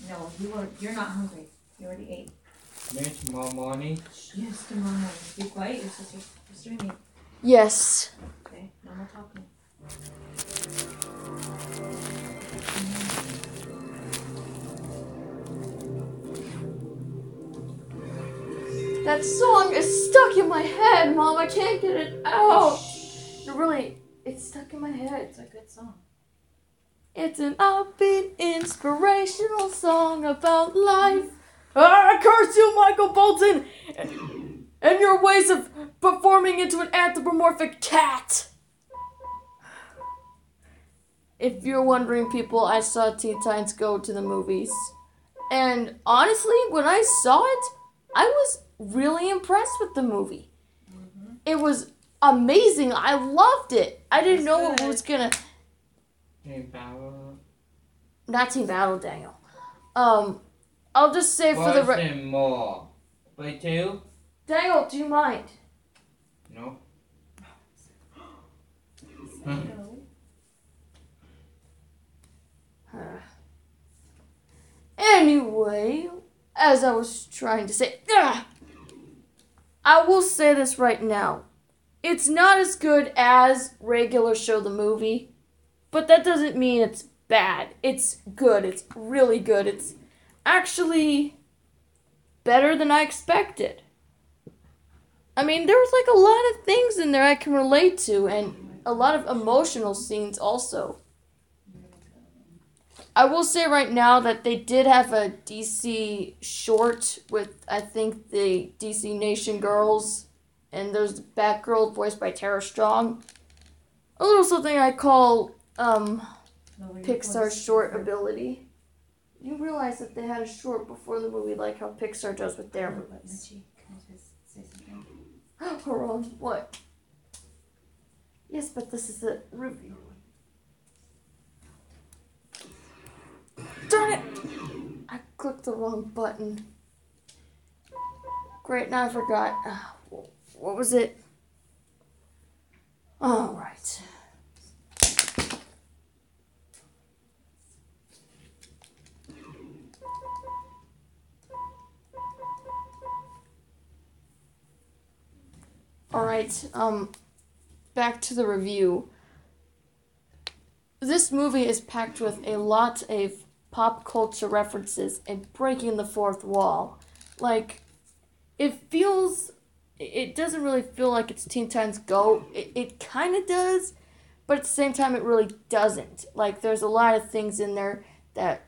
No, you're not hungry. You already ate. Maybe tomorrow morning? Yes, tomorrow morning. Be quiet, your sister's streaming. Yes. Okay, no more talking. That song is stuck in my head, Mom. I can't get it out. Really, it's stuck in my head. It's a good song. It's an upbeat, inspirational song about life. I curse you, Michael Bolton, and your ways of performing into an anthropomorphic cat. If you're wondering, people, I saw Teen Titans Go to the movies. And honestly, when I saw it, I was really impressed with the movie. Mm-hmm. It was amazing. I loved it. I didn't know it was gonna... Team Battle? Not Team Battle, Daniel. I'll just say for the... What's more? Play 2? Daniel, do you mind? No. Anyway, as I was trying to say, I will say this right now. It's not as good as regular show the movie, but that doesn't mean it's bad. It's good. It's really good. It's actually better than I expected. I mean, there was like a lot of things in there I can relate to, and a lot of emotional scenes also. I will say right now that they did have a DC short with, I think, the DC Nation girls, and there's the Batgirl voiced by Tara Strong. A little something I call Pixar's short ability. You realize that they had a short before the movie, like how Pixar does with their movies. Can I just say something? Hold on, what? Yes, but this is a review. Darn it! I clicked the wrong button. Great, now I forgot. What was it? Alright. Alright, back to the review. This movie is packed with a lot of pop culture references and breaking the fourth wall. Like, it doesn't really feel like it's Teen Titans Go. It kind of does, but at the same time it really doesn't. Like, there's a lot of things in there that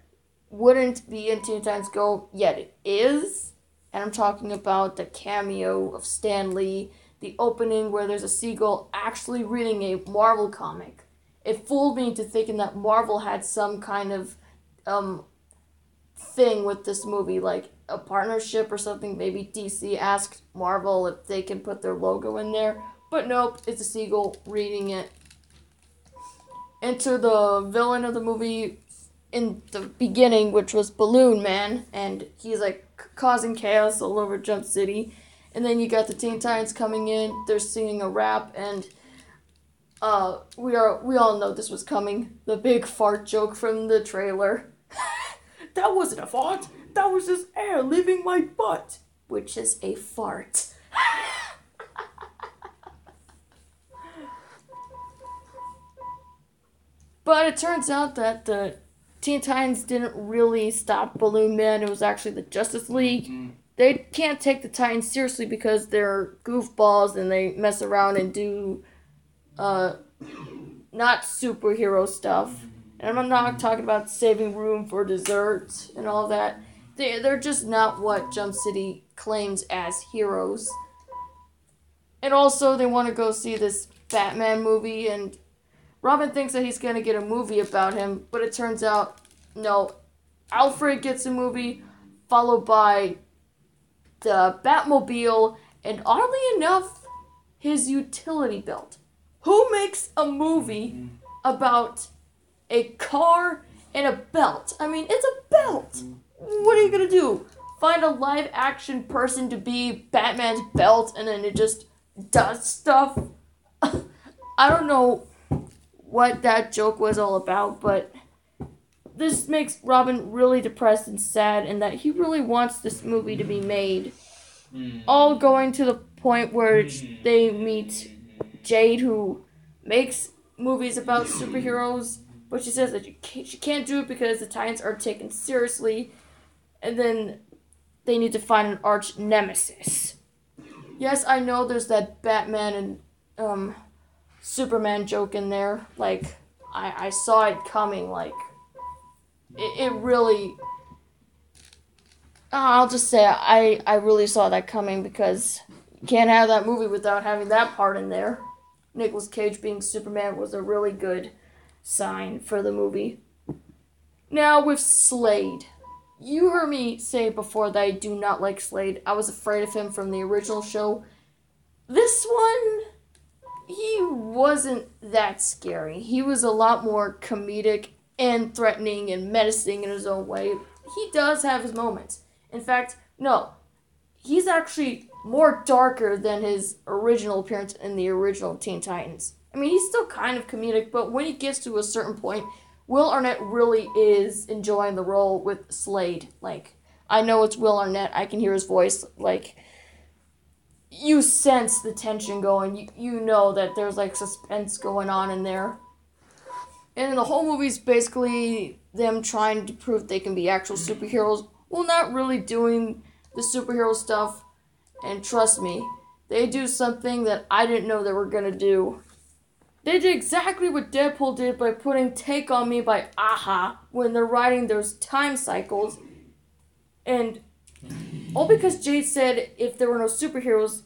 wouldn't be in Teen Titans Go, yet it is. And I'm talking about the cameo of Stan Lee, the opening where there's a seagull actually reading a Marvel comic. It fooled me into thinking that Marvel had some kind of thing with this movie, like a partnership or something. Maybe DC asked Marvel if they can put their logo in there, but nope, it's a seagull reading it. Enter the villain of the movie in the beginning, which was Balloon Man, and he's like causing chaos all over Jump City. And then you got the Teen Titans coming in, they're singing a rap, and we all know this was coming. The big fart joke from the trailer. That wasn't a fart. That was just air leaving my butt. Which is a fart. But it turns out that the Teen Titans didn't really stop Balloon Man. It was actually the Justice League. Mm-hmm. They can't take the Titans seriously because they're goofballs and they mess around and do not superhero stuff. And I'm not talking about saving room for dessert and all that. They're just not what Jump City claims as heroes. And also, they want to go see this Batman movie, and Robin thinks that he's going to get a movie about him, but it turns out, no. Alfred gets a movie, followed by the Batmobile, and oddly enough, his utility belt. Who makes a movie about a car and a belt? I mean, it's a belt. What are you gonna do? Find a live action person to be Batman's belt and then it just does stuff? I don't know what that joke was all about, but this makes Robin really depressed and sad, and that he really wants this movie to be made. All going to the point where they meet Jade, who makes movies about superheroes, but she says that she can't do it because the Titans are taken seriously, and then they need to find an arch nemesis. Yes, I know there's that Batman and Superman joke in there. Like, I saw it coming. Like, it really... I'll just say I really saw that coming, because you can't have that movie without having that part in there. Nicolas Cage being Superman was a really good sign for the movie. Now with Slade. You heard me say before that I do not like Slade. I was afraid of him from the original show. This one, he wasn't that scary. He was a lot more comedic and threatening and menacing in his own way. He does have his moments. In fact, no, he's actually more darker than his original appearance in the original Teen Titans. I mean, he's still kind of comedic, but when he gets to a certain point, Will Arnett really is enjoying the role with Slade. Like, I know it's Will Arnett. I can hear his voice. Like, you sense the tension going. You know that there's, like, suspense going on in there. And the whole movie's basically them trying to prove they can be actual superheroes. Well, not really doing the superhero stuff. And trust me, they do something that I didn't know they were gonna do. They did exactly what Deadpool did by putting Take On Me by Aha when they're writing those time cycles. And all because Jade said if there were no superheroes,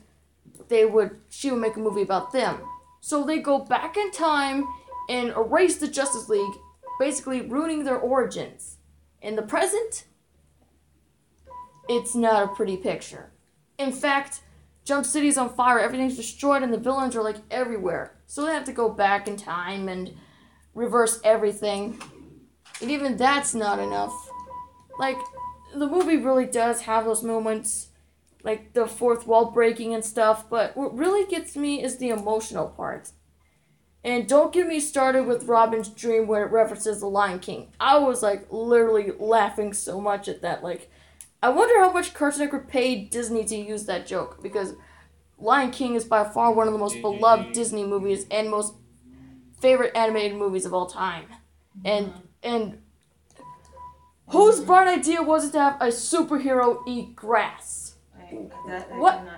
she would make a movie about them. So they go back in time and erase the Justice League, basically ruining their origins. In the present, it's not a pretty picture. In fact, Jump City's on fire, everything's destroyed, and the villains are, like, everywhere. So they have to go back in time and reverse everything. And even that's not enough. Like, the movie really does have those moments, like the fourth wall breaking and stuff, but what really gets me is the emotional part. And don't get me started with Robin's dream when it references The Lion King. I was, like, literally laughing so much at that, like... I wonder how much Cartoon Network paid Disney to use that joke, because Lion King is by far one of the most beloved Disney movies and most favorite animated movies of all time. And whose bright idea was it to have a superhero eat grass? I do not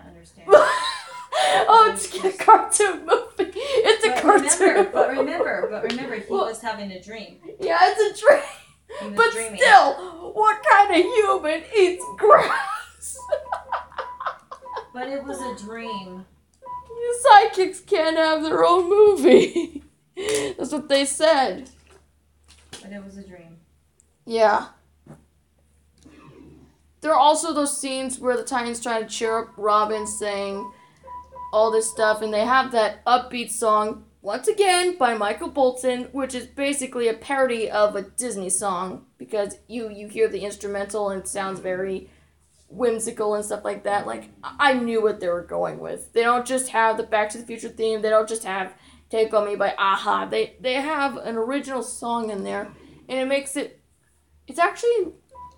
understand. Oh, it's a cartoon movie. It's a cartoon. But remember, he was having a dream. Yeah, it's a dream. But dreaming. Still, what kind of human eats grass? But it was a dream. You sidekicks can't have their own movie. That's what they said. But it was a dream. Yeah. There are also those scenes where the Titans try to cheer up Robin, saying all this stuff, and they have that upbeat song, once again, by Michael Bolton, which is basically a parody of a Disney song, because you hear the instrumental and it sounds very whimsical and stuff like that. Like, I knew what they were going with. They don't just have the Back to the Future theme, they don't just have Take On Me by Aha. They have an original song in there, and it makes it's actually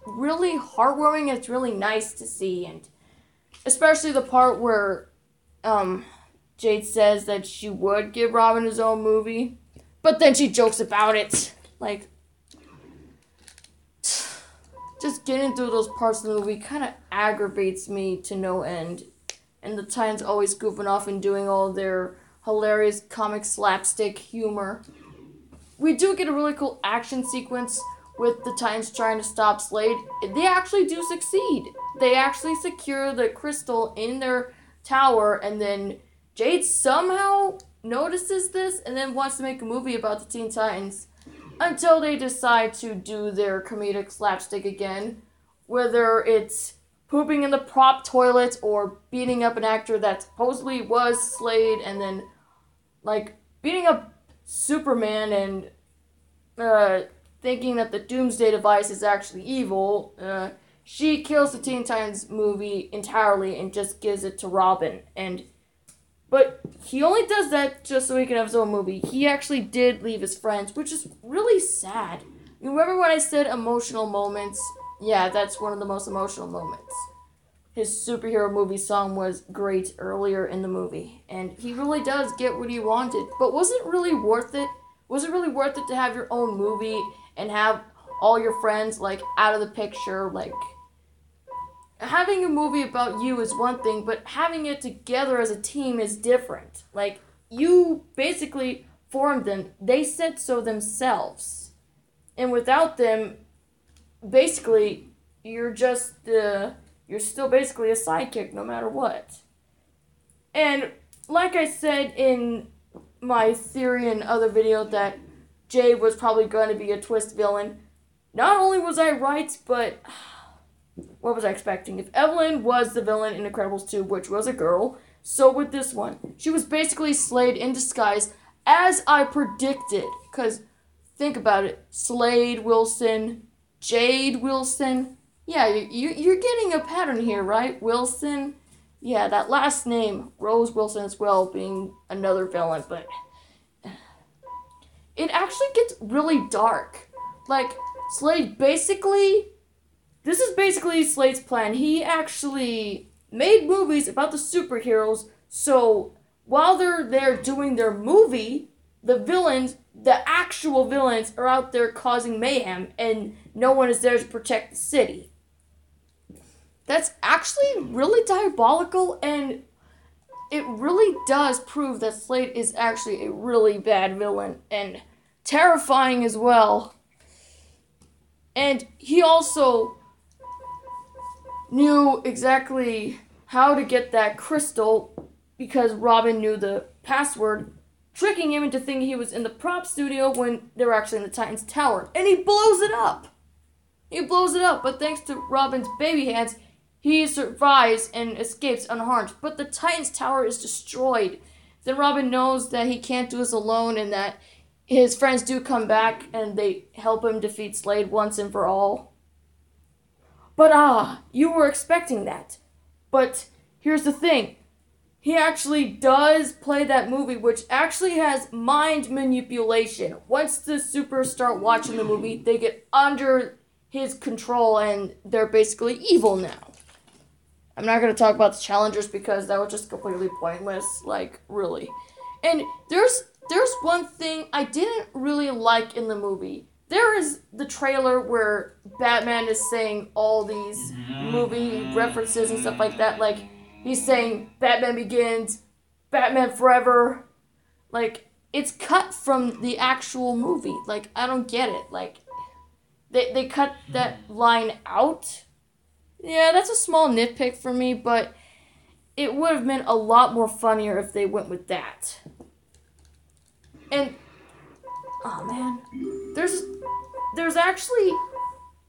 really heartwarming, and it's really nice to see, and especially the part where, Jade says that she would give Robin his own movie, but then she jokes about it. Like, just getting through those parts of the movie kind of aggravates me to no end. And the Titans always goofing off and doing all their hilarious comic slapstick humor. We do get a really cool action sequence with the Titans trying to stop Slade. They actually do succeed. They actually secure the crystal in their tower, and then Jade somehow notices this and then wants to make a movie about the Teen Titans until they decide to do their comedic slapstick again, whether it's pooping in the prop toilet or beating up an actor that supposedly was Slade, and then, like, beating up Superman and thinking that the Doomsday device is actually evil. She kills the Teen Titans movie entirely and just gives it to Robin, but he only does that just so he can have his own movie. He actually did leave his friends, which is really sad. You remember when I said emotional moments? Yeah, that's one of the most emotional moments. His superhero movie song was great earlier in the movie, and he really does get what he wanted. But was it really worth it? Was it really worth it to have your own movie and have all your friends, like, out of the picture? Like, having a movie about you is one thing, but having it together as a team is different. Like, you basically formed them. They said so themselves. And without them, basically, you're still basically a sidekick no matter what. And like I said in my theory and other video that Jay was probably going to be a twist villain, not only was I right, but what was I expecting? If Evelyn was the villain in Incredibles 2, which was a girl, so with this one. She was basically Slade in disguise, as I predicted. Because, think about it. Slade Wilson, Jade Wilson. Yeah, you're getting a pattern here, right? Wilson. Yeah, that last name, Rose Wilson as well, being another villain, but it actually gets really dark. Like, Slade basically, this is basically Slade's plan. He actually made movies about the superheroes, so while they're there doing their movie, the villains, the actual villains, are out there causing mayhem, and no one is there to protect the city. That's actually really diabolical, and it really does prove that Slade is actually a really bad villain, and terrifying as well. And he also knew exactly how to get that crystal because Robin knew the password, tricking him into thinking he was in the prop studio when they were actually in the Titans Tower. And he blows it up! But thanks to Robin's baby hands, he survives and escapes unharmed. But the Titans Tower is destroyed. Then Robin knows that he can't do this alone and that his friends do come back and they help him defeat Slade once and for all. But you were expecting that. But here's the thing. He actually does play that movie, which actually has mind manipulation. Once the supers start watching the movie, they get under his control and they're basically evil now. I'm not going to talk about the challengers because that was just completely pointless, like, really. And there's one thing I didn't really like in the movie. There is the trailer where Batman is saying all these movie references and stuff like that. Like, he's saying Batman Begins, Batman Forever. Like, it's cut from the actual movie. Like, I don't get it. Like, they cut that line out. Yeah, that's a small nitpick for me, but it would have been a lot more funnier if they went with that. And, oh man, there's actually,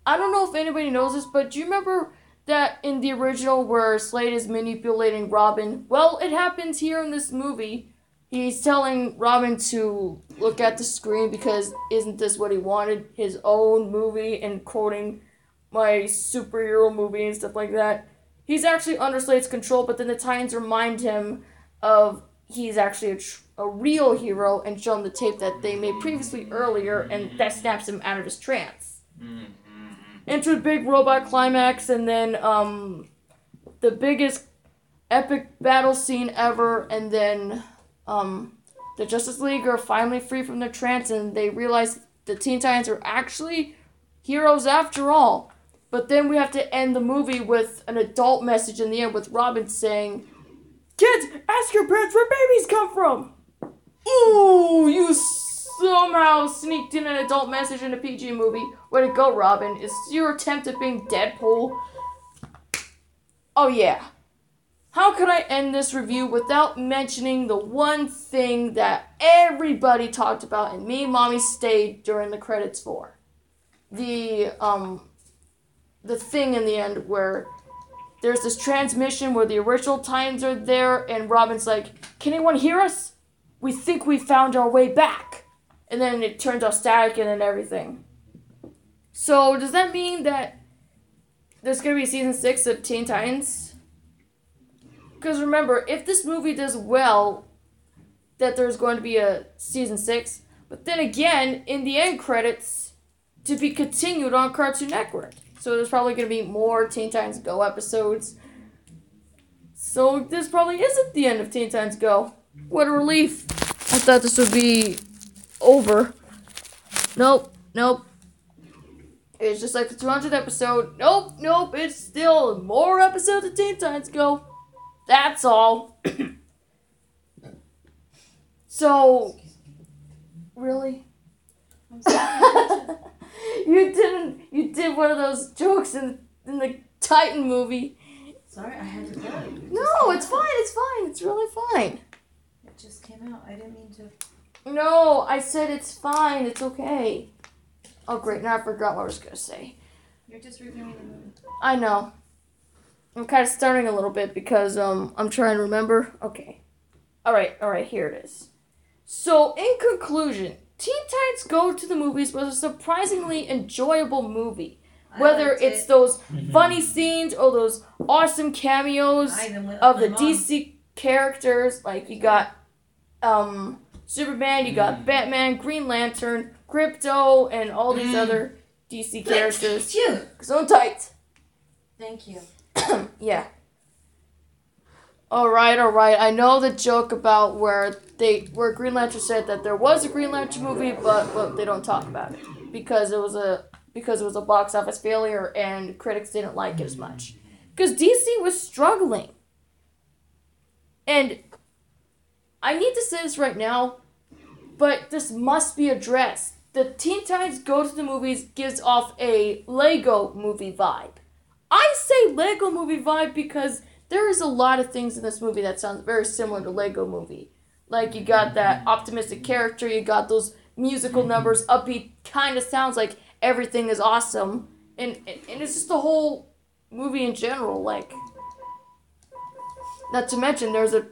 I don't know if anybody knows this, but do you remember that in the original where Slade is manipulating Robin? Well, it happens here in this movie. He's telling Robin to look at the screen because isn't this what he wanted? His own movie, and quoting my superhero movie and stuff like that. He's actually under Slade's control, but then the Titans remind him of he's actually a real hero and show him the tape that they made previously earlier, and that snaps him out of his trance. Into a big robot climax, and then the biggest epic battle scene ever, and then the Justice League are finally free from their trance, and they realize the Teen Titans are actually heroes after all. But then we have to end the movie with an adult message in the end with Robin saying, "Kids, ask your parents where babies come from." Ooh, you somehow sneaked in an adult message in a PG movie. Way to go, Robin. Is your attempt at being Deadpool? Oh yeah. How could I end this review without mentioning the one thing that everybody talked about and me and Mommy stayed during the credits for? The thing in the end where there's this transmission where the original Titans are there and Robin's like, "Can anyone hear us? We think we found our way back." And then it turns out static and everything. So does that mean that there's going to be season 6 of Teen Titans? Because remember, if this movie does well, that there's going to be a season 6. But then again, in the end credits, to be continued on Cartoon Network. So there's probably going to be more Teen Titans Go episodes. So this probably isn't the end of Teen Titans Go. What a relief. I thought this would be over. Nope. It's just like the 200th episode. Nope. It's still more episodes of Teen Titans Go. That's all. So, really? I'm sorry. You did one of those jokes in the Titan movie. Sorry, I had to go. No, it's fine. It's really fine. It just came out. I didn't mean to. No, I said it's fine. It's okay. Oh, great. Now I forgot what I was going to say. You're just reviewing the movie. I know. I'm kind of starting a little bit because I'm trying to remember. Okay. All right, here it is. So, in conclusion, Teen Titans Go to the Movies was a surprisingly enjoyable movie. Whether it's those funny scenes or those awesome cameos of the DC characters, like you got Superman, you got Batman, Green Lantern, Crypto, and all these other DC characters. So tight. Thank you. Yeah. All right. I know the joke about where Green Lantern said that there was a Green Lantern movie, but they don't talk about it because it was a box office failure and critics didn't like it as much because DC was struggling. And I need to say this right now, but this must be addressed. The Teen Titans Go to the Movies gives off a Lego movie vibe. I say Lego movie vibe because there is a lot of things in this movie that sounds very similar to Lego movie. Like, you got that optimistic character, you got those musical numbers, upbeat, kind of sounds like everything is awesome. And it's just the whole movie in general, like... Not to mention, there's a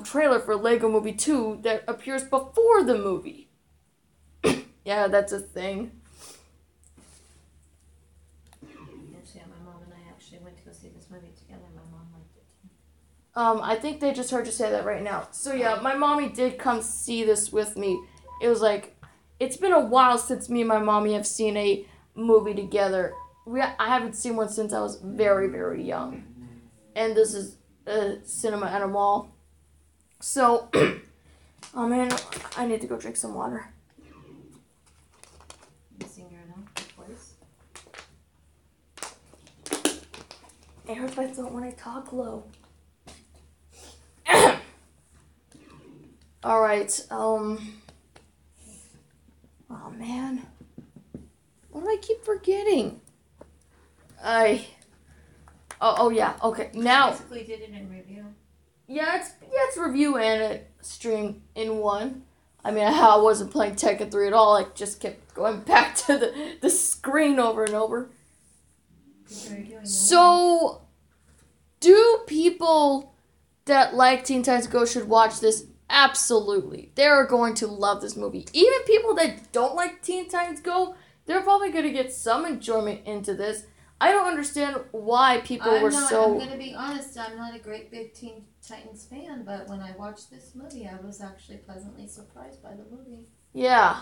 trailer for Lego Movie 2 that appears before the movie. Yeah, that's a thing. Actually, my mom and I actually went to go see this movie together. My mom liked it too. I think they just heard you say that right now. So yeah, my mommy did come see this with me. It was like, it's been a while since me and my mommy have seen a movie together. I haven't seen one since I was very, very young. And this is a cinema at a mall. So, oh man, I need to go drink some water. Missing your voice. It hurts my throat when I talk low. Alright, oh man. What do I keep forgetting? Oh yeah, okay, now. Basically did it in review. Yeah, it's review and a stream in one. I mean, I wasn't playing Tekken 3 at all. I just kept going back to the screen over and over. So, do people that like Teen Titans Go should watch this? Absolutely. They're going to love this movie. Even people that don't like Teen Titans Go, they're probably going to get some enjoyment into this. I don't understand why people were so... I'm going to be honest, I'm not a great big Teen Titans fan, but when I watched this movie, I was actually pleasantly surprised by the movie. Yeah.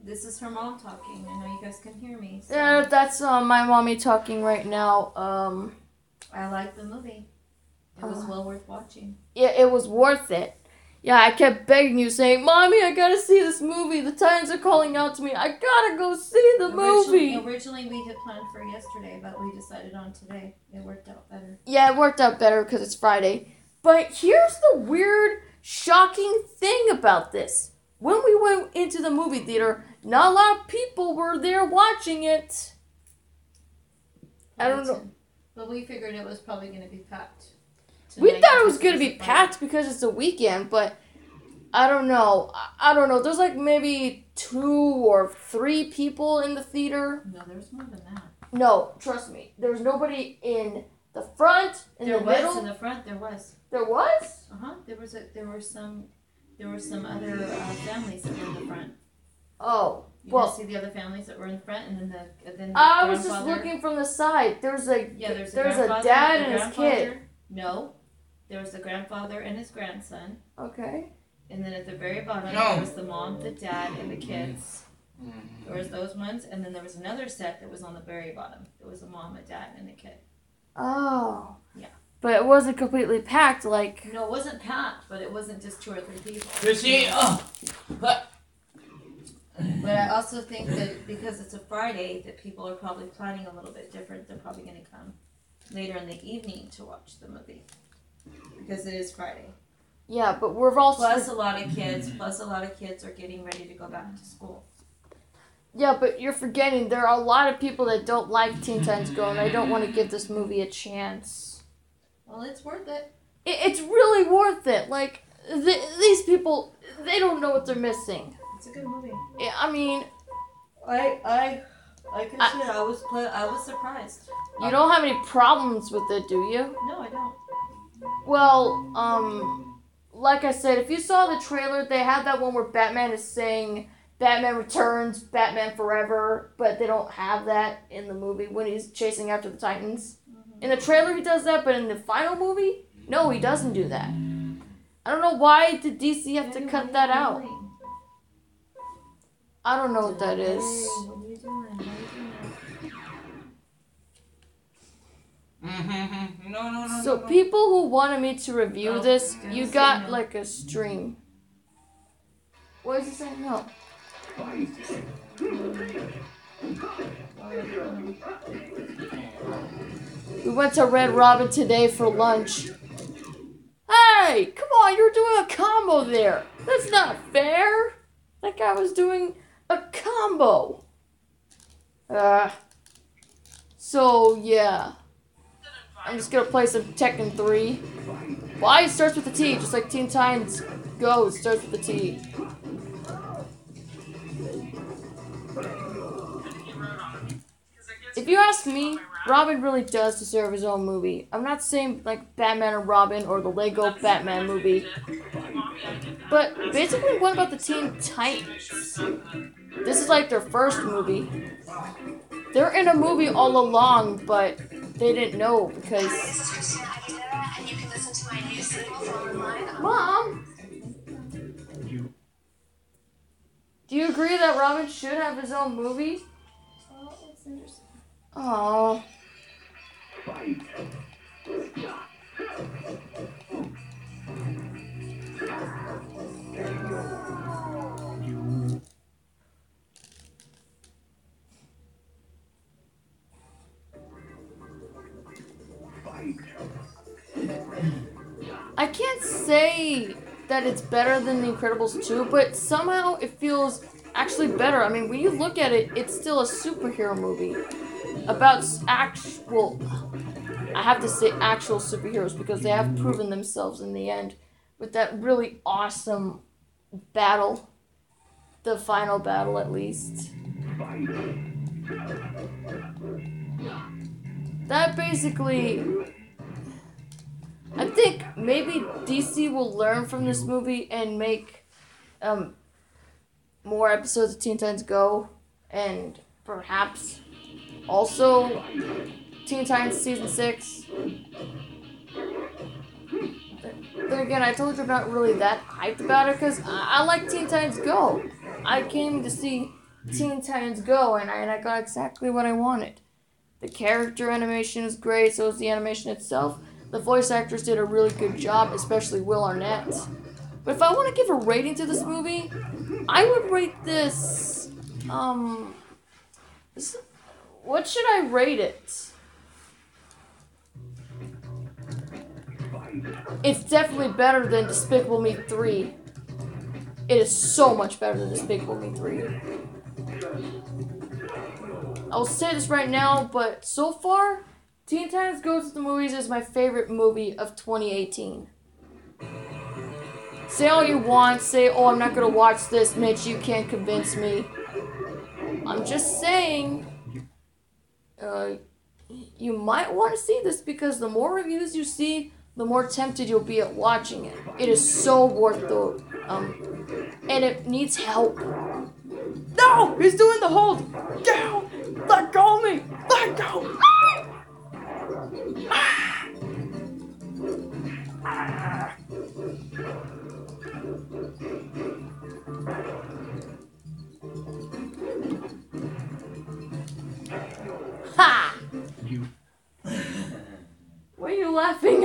This is her mom talking. I know you guys can hear me. So. Yeah, that's my mommy talking right now. I like the movie. It was well worth watching. Yeah, it was worth it. Yeah, I kept begging you, saying, Mommy, I gotta see this movie. The Titans are calling out to me. I gotta go see the movie. Originally, we had planned for yesterday, but we decided on today. It worked out better. Yeah, it worked out better because it's Friday. But here's the weird, shocking thing about this. When we went into the movie theater, not a lot of people were there watching it. I don't know. But we figured it was probably going to be packed. We thought it was going to be packed because it's a weekend, but I don't know. I don't know. There's like maybe 2 or 3 people in the theater. No, there's more than that. No, trust me. There's nobody in the front, in the middle. There was in the front. There was. There was? There were some other families that were in the front. Oh. You see the other families that were in the front, and then the I was just looking from the side. There's a dad and his kid. No, there was the grandfather and his grandson. Okay. And then at the very bottom, there was the mom, the dad, and the kids. There was those ones, and then there was another set that was on the very bottom. It was a mom, a dad, and a kid. Oh. Yeah. But it wasn't completely packed, like... No, it wasn't packed, but it wasn't just 2 or 3 people. You see? But I also think that because it's a Friday, that people are probably planning a little bit different. They're probably going to come later in the evening to watch the movie. Because it is Friday. Yeah, but we're also... Plus a lot of kids are getting ready to go back to school. Yeah, but you're forgetting there are a lot of people that don't like Teen Titans Go, and I don't want to give this movie a chance. Well, it's worth it. It's really worth it. Like, these people, they don't know what they're missing. It's a good movie. Yeah, I mean... I can say I was surprised. You don't have any problems with it, do you? No, I don't. Well, like I said, if you saw the trailer, they had that one where Batman is saying Batman Returns, Batman Forever, but they don't have that in the movie when he's chasing after the Titans. Mm-hmm. In the trailer he does that, but in the final movie, no, he doesn't do that. I don't know why did DC have to cut that out. I don't know what that is. What are you doing? No. So people who wanted me to review this, you got like a stream. What is it saying? No. We went to Red Robin today for lunch. Hey, come on, you're doing a combo there. That's not fair. That guy was doing a combo. So yeah. I'm just gonna play some Tekken 3. Why? It starts with a T, just like Teen Titans Go, it starts with a T. If you ask me, Robin really does deserve his own movie. I'm not saying like Batman and Robin or the Lego Batman movie. But basically, what about the Teen Titans? This is like their first movie. They're in a movie all along, but they didn't know because... Mom! Do you agree that Robin should have his own movie? Oh, it's interesting. Oh. I can't say that it's better than The Incredibles 2, but somehow it feels actually better. I mean, when you look at it, it's still a superhero movie about actual, I have to say actual superheroes because they have proven themselves in the end with that really awesome battle, the final battle at least. That basically, I think maybe DC will learn from this movie and make more episodes of Teen Titans Go, and perhaps also Teen Titans Season 6. Then again, I told you I'm not really that hyped about it because I like Teen Titans Go. I came to see Teen Titans Go, and I got exactly what I wanted. The character animation is great, so is the animation itself. The voice actors did a really good job, especially Will Arnett. But if I want to give a rating to this movie, I would rate this, what should I rate it? It's definitely better than Despicable Me 3. It is so much better than Despicable Me 3. I'll say this right now, but so far, Teen Titans Go to the Movies is my favorite movie of 2018. Say all you want, say, oh, I'm not gonna watch this, Mitch, you can't convince me. I'm just saying, you might want to see this because the more reviews you see, the more tempted you'll be at watching it. It is so worth the, and it needs help. No! He's doing the hold! Down! Let go of me! Let go!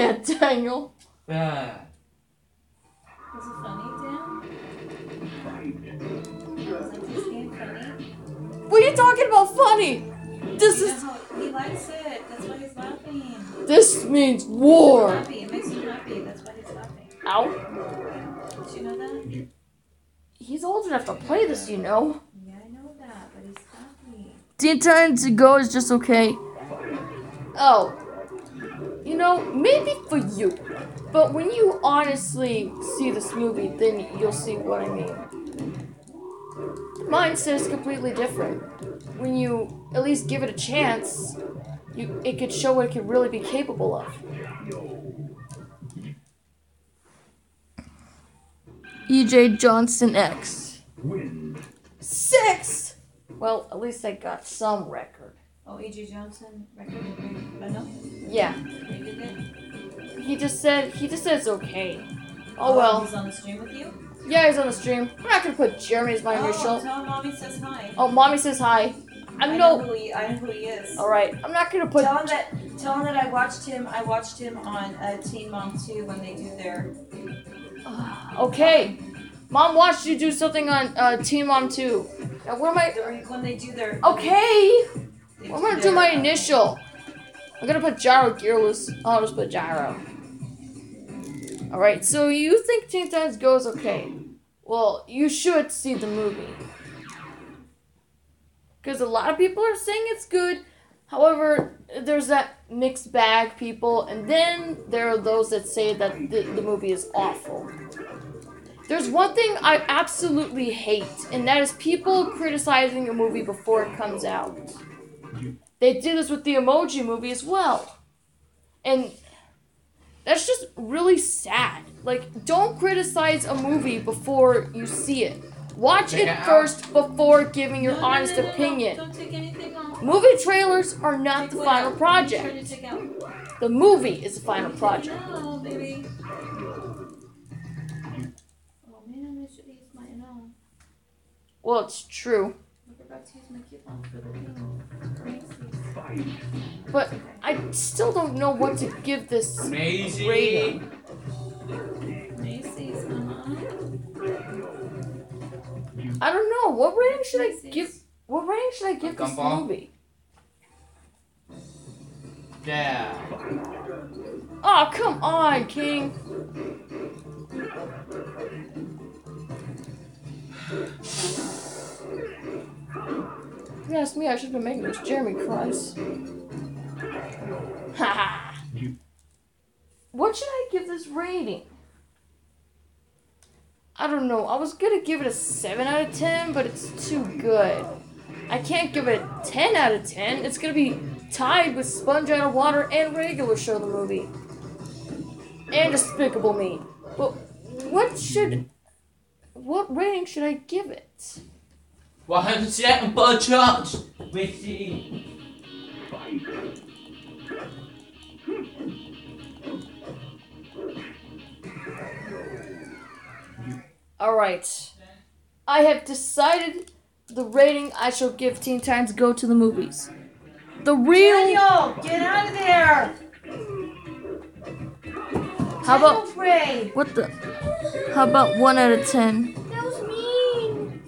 Yeah, Daniel. Yeah. Was it funny, Dan? Was like this game funny? What are you talking about funny? This You know is. how he likes it. That's why he's laughing. This means He's war. happy. It makes him happy. That's why he's laughing. Ow. Did you know that? He's old enough to play this, you know. Yeah, I know that, but he's happy. Teen Titans Go is just okay. Oh. You know, maybe for you. But when you honestly see this movie, then you'll see what I mean. Mindset is completely different. When you at least give it a chance, it could show what it could really be capable of. EJ Johnson X. 6! Well, at least I got some record. Oh, E.G. Johnson record? I know. Yeah. Rated it? He just said it's okay. Oh well. He's on the stream with you? Yeah, he's on the stream. I'm not gonna put Jeremy as my initial. Tell him Mommy says hi. Oh, Mommy says hi. I know who he is. Alright, I'm not gonna put. Tell him that I watched him on Teen Mom 2 when they do their. Okay. Mom watched you do something on Teen Mom 2. Now where am I? When they do their. Okay. I'm gonna do my initial. I'm gonna put Gyro Gearless. I'll just put Gyro. Alright, so you think Teen Titans Go is okay. Well, you should see the movie. Because a lot of people are saying it's good. However, there's that mixed bag people. And then there are those that say that the movie is awful. There's one thing I absolutely hate. And that is people criticizing a movie before it comes out. They did this with the Emoji Movie as well. And that's just really sad. Like, don't criticize a movie before you see it. Watch it first before giving your honest opinion. Don't take anything off. Movie trailers are not the final project. The movie is the final project. No, baby. Oh man, I should use my no. Well, it's true. I forgot to use my coupon for the thing. But I still don't know what to give this Amazing. rating. Macy's, I don't know. What rating should I give? What rating should I give this Gumball? movie? Yeah. Oh, come on, King. If you ask me, I should have been making those Jeremy cries. Haha. What should I give this rating? I don't know. I was gonna give it a 7 out of 10, but it's too good. I can't give it a 10 out of 10. It's gonna be tied with Sponge Out of Water and Regular Show the movie. And Despicable Me. But what rating should I give it? 100% per chance. Witty. Alright. I have decided the rating I shall give Teen Titans Go to the movies. The real... Daniel, get out of there! How about... Pray. What the... How about 1 out of 10? That was mean.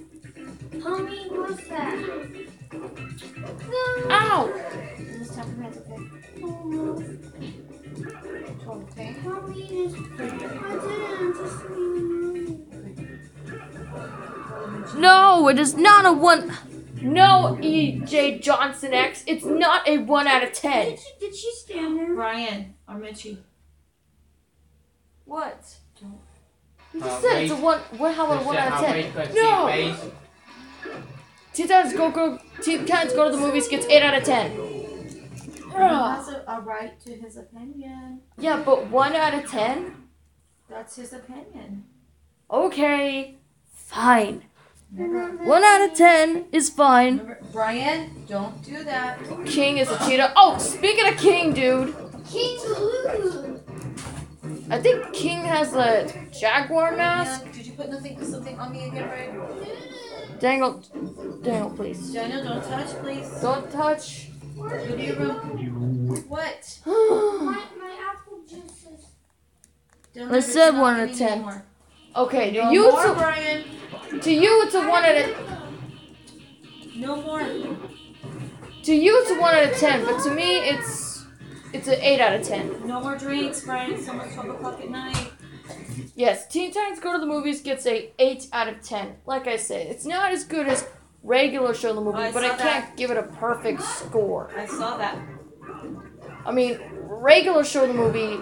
How mean was that? No. Ow! Just tap your hands, okay? Okay. How mean is that? I didn't. Just mean. No, it is not a 1... No, E.J. Johnson X. It's not a 1 out of 10. Did she stand there? Brian or Mitchie. What? You just said it's a 1... How about a 1 out of 10? No! Teen Titans Go to the movies gets 8 out of 10. He has a right to his opinion. Yeah, but 1 out of 10? That's his opinion. Okay, fine. Remember, 1 out of 10 is fine. Brian, don't do that. King is a cheetah. Oh, speaking of King, dude. King Lou. I think King has a jaguar mask. Did you put something on me again, Brian? Daniel, please. Daniel, don't touch, please. Don't touch. Go to your room. What? My apple juice. Don't I ever said knock 1 out of anything 10. more. Okay, to No you, more, it's Brian. to you, it's a 1 out of No more. to you, it's a 1 out of 10. But to me, it's an 8 out of 10. No more drinks, Brian. It's almost 12 o'clock at night. Yes, Teen Titans Go to the Movies gets a 8 out of 10. Like I said, it's not as good as regular Show the Movie, I but I saw can't that. give it a perfect score. I saw that. I mean, regular Show the Movie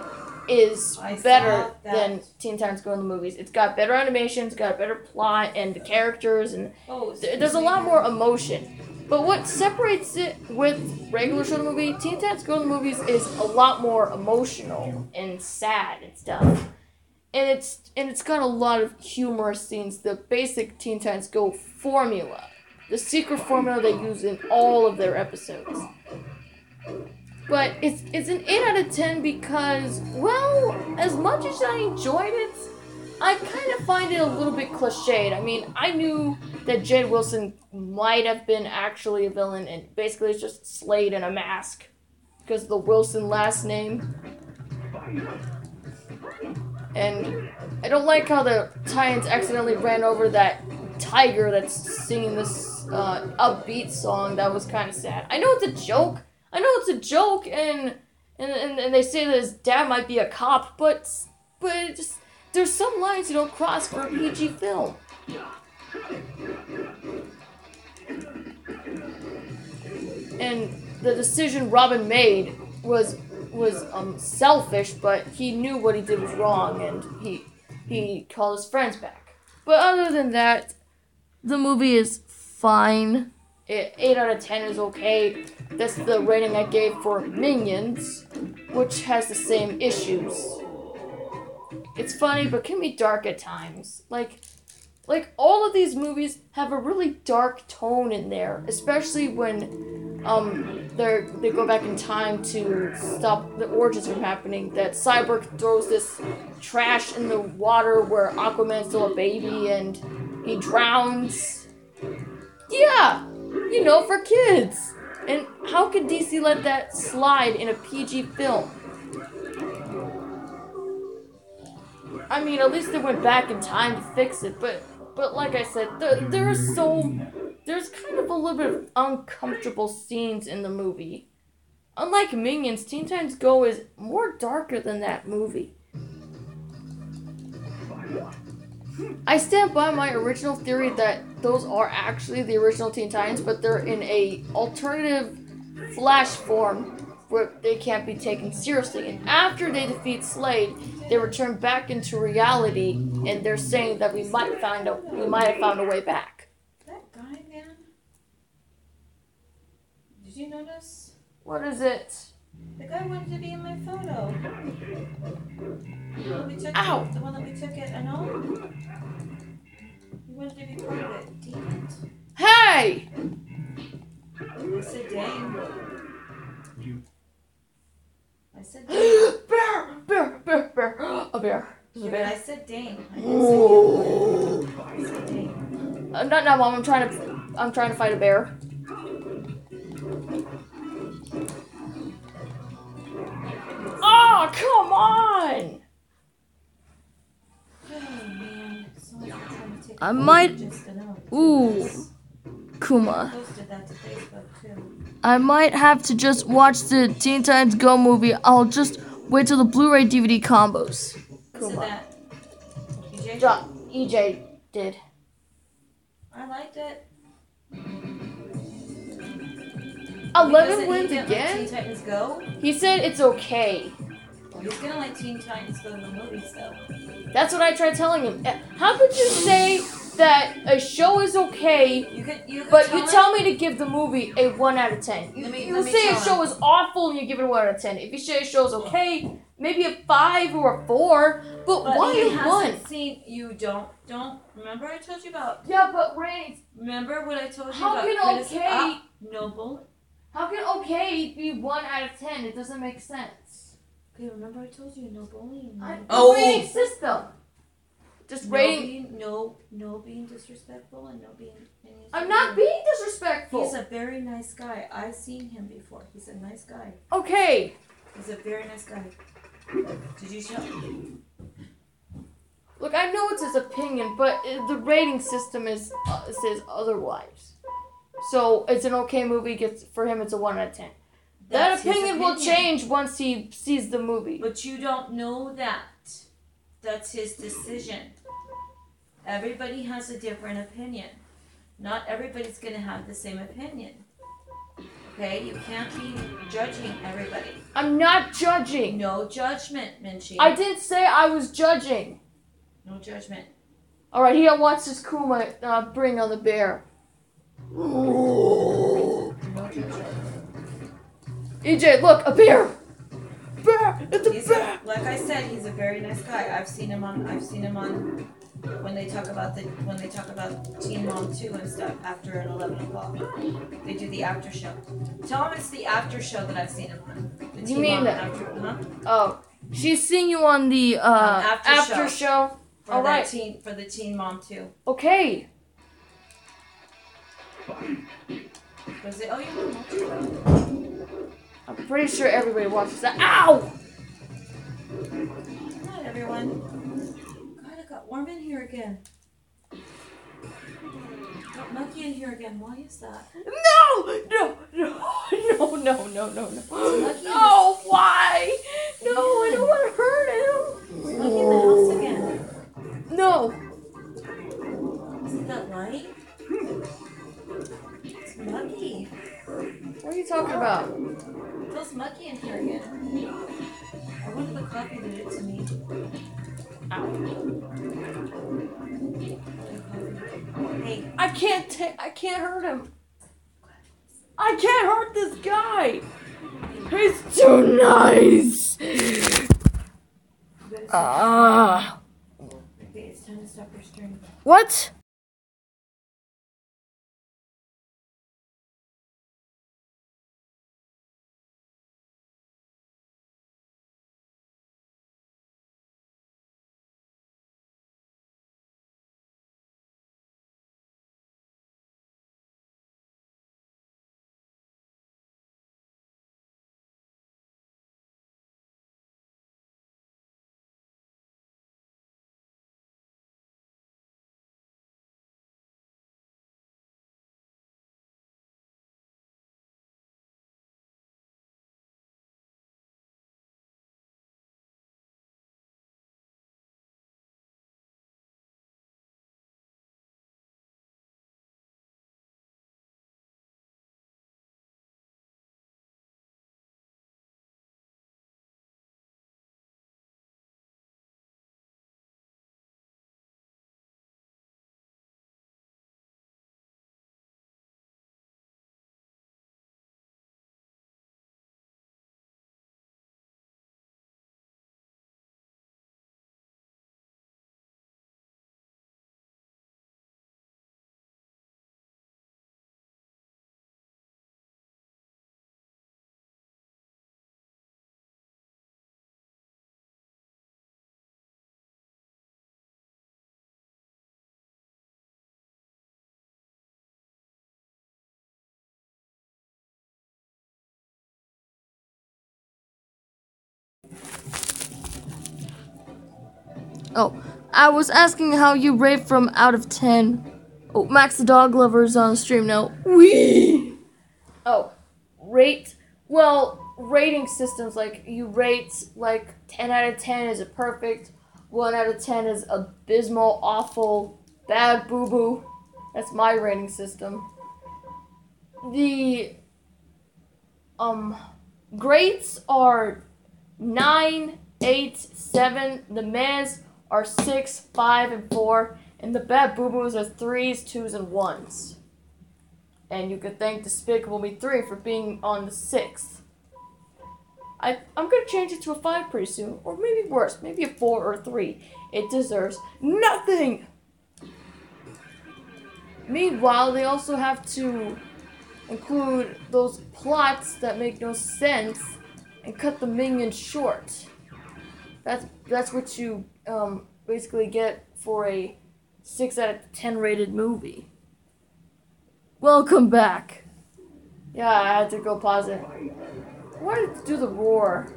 is I saw better that. than Teen Titans Go to the Movies. It's got better animation, it's got a better plot, and the characters, and Oh, there's a lot more emotion. But what separates it with regular Show the Movie, Teen Titans Go to the Movies is a lot more emotional and sad and stuff. And it's got a lot of humorous scenes, the basic Teen Titans Go formula. The secret formula they use in all of their episodes. But it's an 8 out of 10 because, well, as much as I enjoyed it, I kind of find it a little bit cliched. I mean, I knew that Jade Wilson might have been actually a villain, and basically it's just Slade in a mask because of the Wilson last name. And I don't like how the Titans accidentally ran over that tiger that's singing this upbeat song. That was kind of sad. I know it's a joke. And they say that his dad might be a cop, but it just, there's some lines you don't cross for a PG film. And the decision Robin made was selfish, but he knew what he did was wrong, and he called his friends back. But other than that, the movie is fine. 8 out of 10 is okay. That's the rating I gave for Minions, which has the same issues. It's funny, but can be dark at times. Like all of these movies have a really dark tone in there, especially when they go back in time to stop the origins from happening. That Cyborg throws this trash in the water where Aquaman's still a baby and he drowns. Yeah, for kids. And how could DC let that slide in a PG film? I mean, at least they went back in time to fix it, but like I said, there's kind of a little bit of uncomfortable scenes in the movie. Unlike Minions, Teen Titans Go is more darker than that movie. I stand by my original theory that those are actually the original Teen Titans, but they're in a alternative Flash form where they can't be taken seriously. And after they defeat Slade, they return back into reality, and they're saying that we might have found a way back. That guy, man. Did you notice? What is it? The guy wanted to be in my photo. Ow! The one that we took at Ano. He wanted to be part of it. Damn it. Hey! I said dang. I said dang. Bear! A bear. There's a Yeah, but bear. I said dang. I didn't say I said dang. Not now, Mom. I'm trying to fight a bear. Oh, come on! Oh man. Someone's trying to take I might- just to know. Ooh, Kuma. I posted that to Facebook too. I might have to just watch the Teen Titans Go movie. I'll just wait till the Blu-ray DVD combos. Who said Kuma. that? EJ? EJ did. I liked it. 11 wins Teen again? Titans Go? He said it's okay. He's gonna like Teen Titans Go to the movies though. That's what I tried telling him. How could you say that a show is okay, You could but you tell me to give the movie a 1 out of 10? You Let me say a tell show him. is awful and you give it a 1 out of 10. If you say a show is okay, maybe a 5 or a 4. But why he a hasn't 1? seen you don't remember I told you about Yeah, but Ray, remember what I told you How about can criticism? okay- Noble. how can okay be 1 out of 10? It doesn't make sense. Okay, remember I told you no bullying. Oh. Rating system. Just rating. No being disrespectful and no being I'm not being disrespectful. He's a very nice guy. I've seen him before. He's a nice guy. Okay. He's a very nice guy. Did you show? Look, I know it's his opinion, but the rating system says otherwise. So it's an okay movie. For him, it's a 1 out of 10. That's That his opinion will change once he sees the movie. But you don't know that. That's his decision. Everybody has a different opinion. Not everybody's going to have the same opinion. Okay? You can't be judging everybody. I'm not judging. No judgment, Minchie. I didn't say I was judging. No judgment. All right, he wants his Kuma bring on the bear. No judgment. EJ, look, a bear. Bear, it's a bear. Like I said, he's a very nice guy. I've seen him on when they talk about Teen Mom 2 and stuff after at 11 o'clock. They do the after show. Tell him it's the after show that I've seen him on. The You mean that? Huh? Oh, she's seeing you on the after show. For All right. For the Teen Mom 2. Okay. Was it? Oh, you want to watch it? I'm pretty sure everybody watches that. Ow! Not everyone. God, it got warm in here again. Got mucky in here again. Why is that? No! No, why? No, I don't want to hurt him. It's mucky in the house again. No. Isn't that light? It's mucky. What are you talking about? It feels mucky in here again. I wonder the coffee did it to me. Hey, I can't hurt him. I can't hurt this guy. He's too nice. Ah. okay, it's time to stop your stream. What? Oh, I was asking how you rate from out of 10. Oh, Max the Dog Lover is on the stream now. Wee! Oh, rate? Well, rating systems, like, you rate, like, 10 out of 10 is a perfect, 1 out of 10 is abysmal, awful, bad, boo-boo. That's my rating system. The, grades are 9, 8, 7, the mez are 6, 5, and 4, and the bad boo-boos are 3s, 2s, and 1s. And you could thank Despicable Me 3 for being on the 6th. I'm gonna change it to a 5 pretty soon, or maybe worse, maybe a 4 or a 3. It deserves nothing! Meanwhile, they also have to include those plots that make no sense and cut the minions short. That's what you basically get for a 6 out of 10 rated movie. Welcome back. Yeah, I had to go pause it. I wanted to do the roar.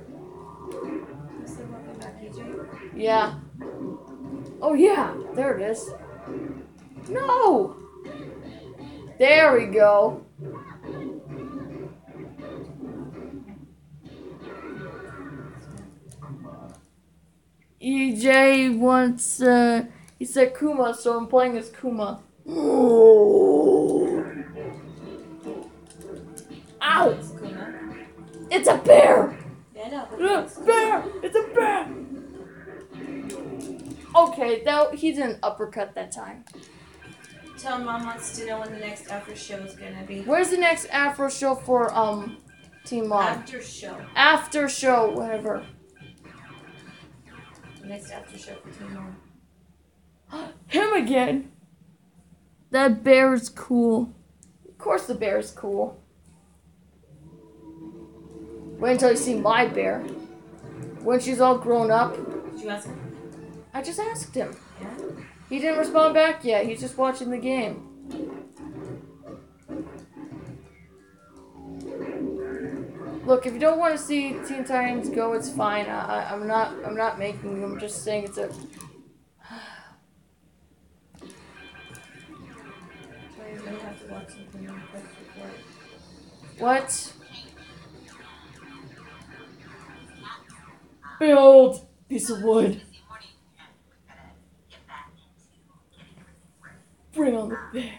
PJ? Yeah. Oh yeah, there it is. No! There we go. EJ wants, he said Kuma, so I'm playing as Kuma. Ow! It's Kuma. It's a bear! Yeah, I know. But It's a bear! It's a bear! Okay, he didn't uppercut that time. Tell Mom wants to know when the next after show is gonna be. Where's the next Afro show for Team Mom? After show. After show, whatever. The next after show for Team Mom. Him again. That bear is cool. Of course the bear is cool. Wait until you see my bear. When she's all grown up. Did you ask him? I just asked him. Yeah. He didn't respond back yet. He's just watching the game. Look, if you don't want to see Teen Titans Go, it's fine. I'm not making you. I'm just saying it's a. So you're gonna have to watch something real quick before. What? Behold, piece of wood. Bring on the bear.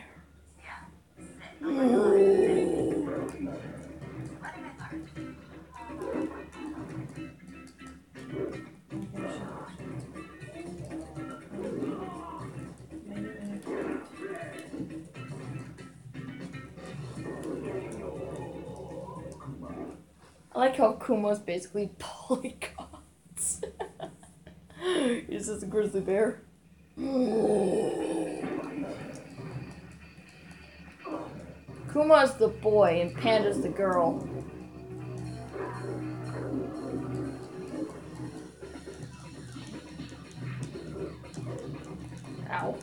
I like how Kuma's basically polygons. He's just a grizzly bear. Kuma's the boy and Panda's the girl. Ow.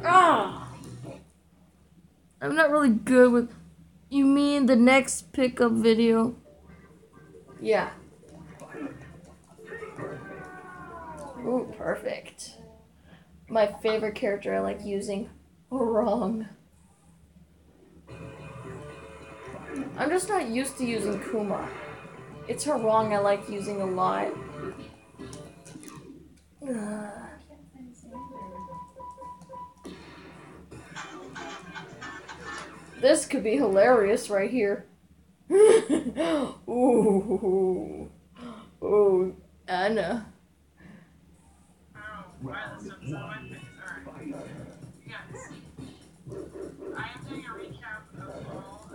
Ah! I'm not really good with... You mean the next pickup video? Yeah. Ooh, perfect. My favorite character I like using. Wrong. I'm just not used to using Kuma. It's her wrong I like using a lot. This could be hilarious right here. Ooh. Ooh, Anna. I am doing a recap of all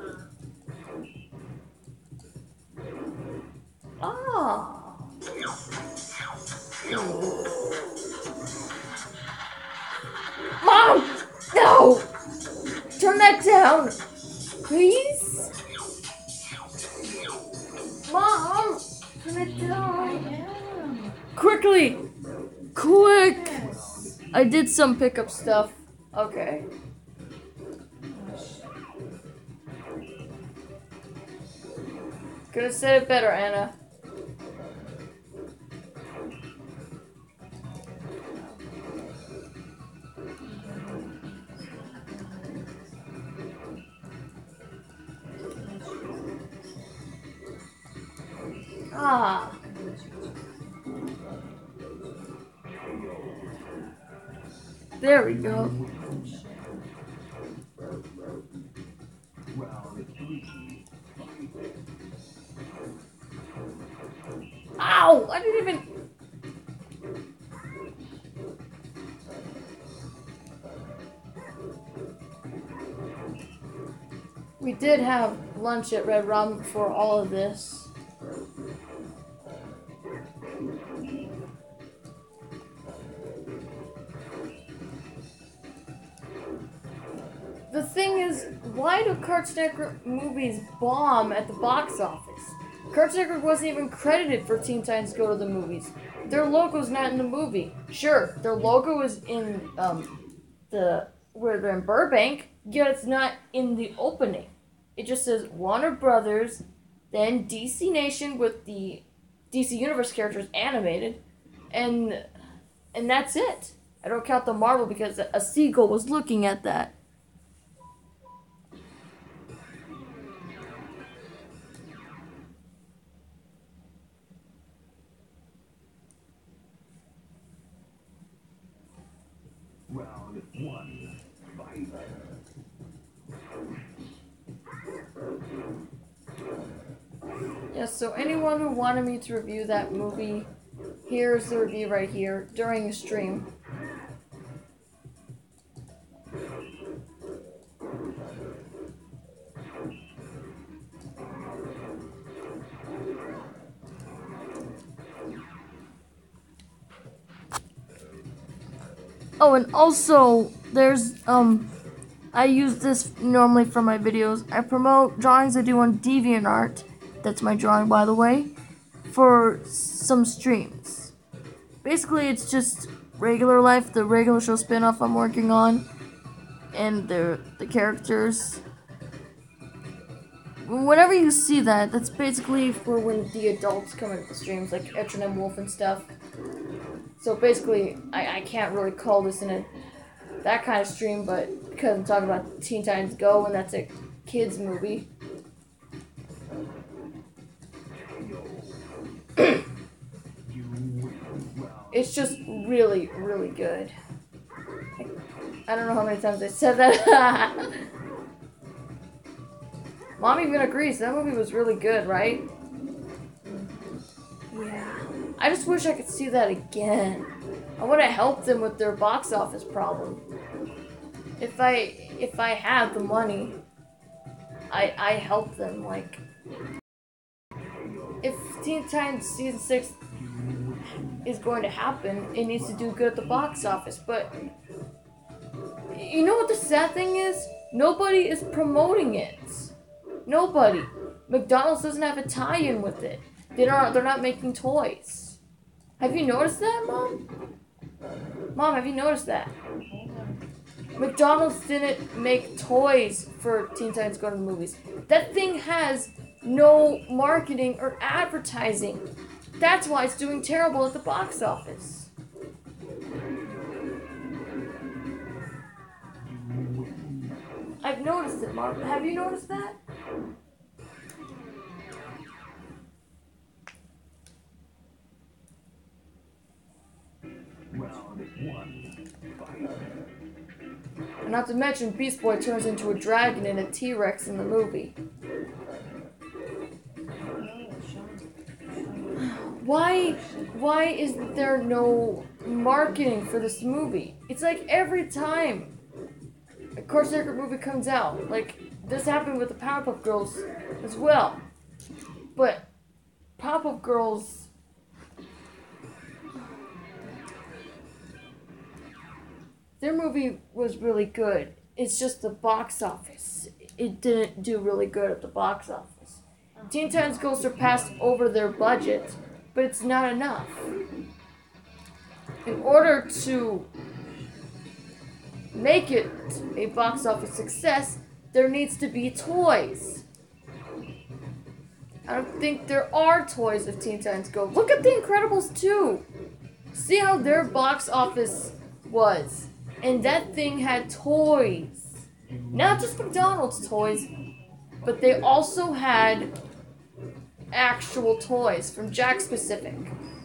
Ah. Mom! No! Turn that down! Please? Mom! Turn it down! Quickly! Quick! Yes. I did some pickup stuff. Okay. Could have said it better, Anna. Ah. There we go. Ow! I didn't even... We did have lunch at Red Robin before all of this. The thing is, why do Cartoon Network movies bomb at the box office? Cartoon Network wasn't even credited for Teen Titans Go to the movies. Their logo's not in the movie. Sure, their logo is in where they're in Burbank, yet it's not in the opening. It just says Warner Brothers then DC Nation with the DC Universe characters animated, and that's it. I don't count the Marvel because a seagull was looking at that. Round one, fight. Yeah, so anyone who wanted me to review that movie, here's the review right here during the stream. Oh, and also, there's, I use this normally for my videos. I promote drawings I do on DeviantArt. That's my drawing, by the way, for some streams. Basically, it's just regular life, the regular show spin-off I'm working on, and the characters. Whenever you see that, that's basically for when the adults come into the streams, like Etron Wolf and stuff. So basically, I can't really call this that kind of stream, but because I'm talking about Teen Titans Go, and that's a kids movie. It's just really, really good. I don't know how many times I said that. Mom even agrees, that movie was really good, right? Yeah. I just wish I could see that again. I would have helped them with their box office problem. If I had the money, I helped them. Like, if Teen Titans Season 6 is going to happen, it needs to do good at the box office. But you know what the sad thing is? Nobody is promoting it. Nobody. McDonald's doesn't have a tie-in with it. They're not making toys. Have you noticed that, Mom? Mom, have you noticed that? McDonald's didn't make toys for Teen Titans Go to the Movies. That thing has no marketing or advertising. That's why it's doing terrible at the box office. I've noticed it, Mom. Have you noticed that? And not to mention, Beast Boy turns into a dragon and a T-Rex in the movie. Why is there no marketing for this movie? It's like every time a Core Circuit movie comes out, like this happened with the Powerpuff Girls as well. But Powerpuff Girls, their movie was really good. It's just the box office. It didn't do really good at the box office. Teen Titans Go surpassed over their budget, but it's not enough. In order to make it a box office success, there needs to be toys. I don't think there are toys of Teen Titans Go. Look at The Incredibles 2. See how their box office was. And that thing had toys. Not just McDonald's toys, but they also had actual toys from Jack Specific.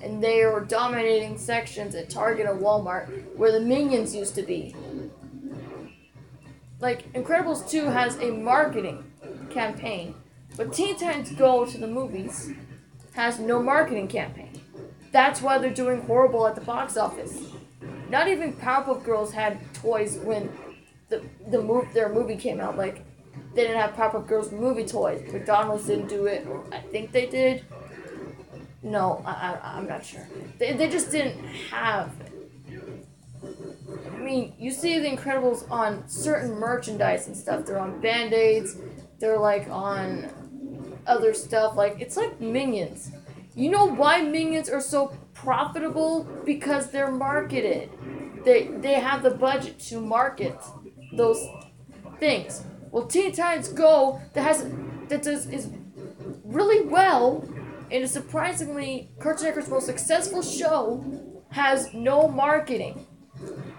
And they were dominating sections at Target and Walmart where the Minions used to be. Like, Incredibles 2 has a marketing campaign, but Teen Titans Go to the Movies has no marketing campaign. That's why they're doing horrible at the box office. Not even Powerpuff Girls had toys when their movie came out. Like, they didn't have Powerpuff Girls movie toys. McDonald's didn't do it. I think they did. No, I'm not sure. They just didn't have it. I mean, you see The Incredibles on certain merchandise and stuff. They're on Band-Aids. They're, like, on other stuff. Like, it's like Minions. You know why Minions are so profitable? Because they're marketed. They have the budget to market those things. Well, Teen Titans Go is really well, and a surprisingly Cartoon Network's most successful show has no marketing,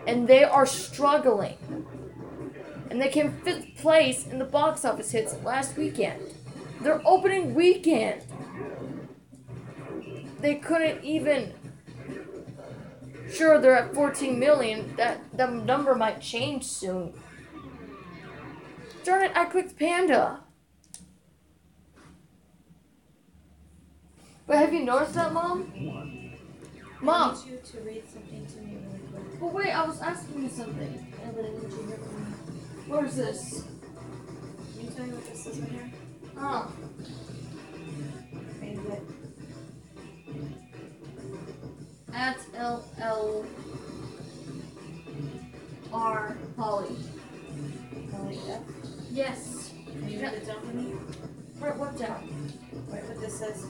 and they are struggling. And they came 5th place in the box office hits last weekend. Their opening weekend, they couldn't even. Sure, they're at 14 million. That number might change soon. Darn it! I clicked Panda. But have you noticed that, Mom? Mom. I need you to read something to me really quick. But wait, I was asking you something. Yeah, but I need you to hear from me. What is this? Can you tell me what this is in here? Huh? Read it. At LLR Polly. Only F. Yes. Can you read it down for me? Write what down? Write what this says.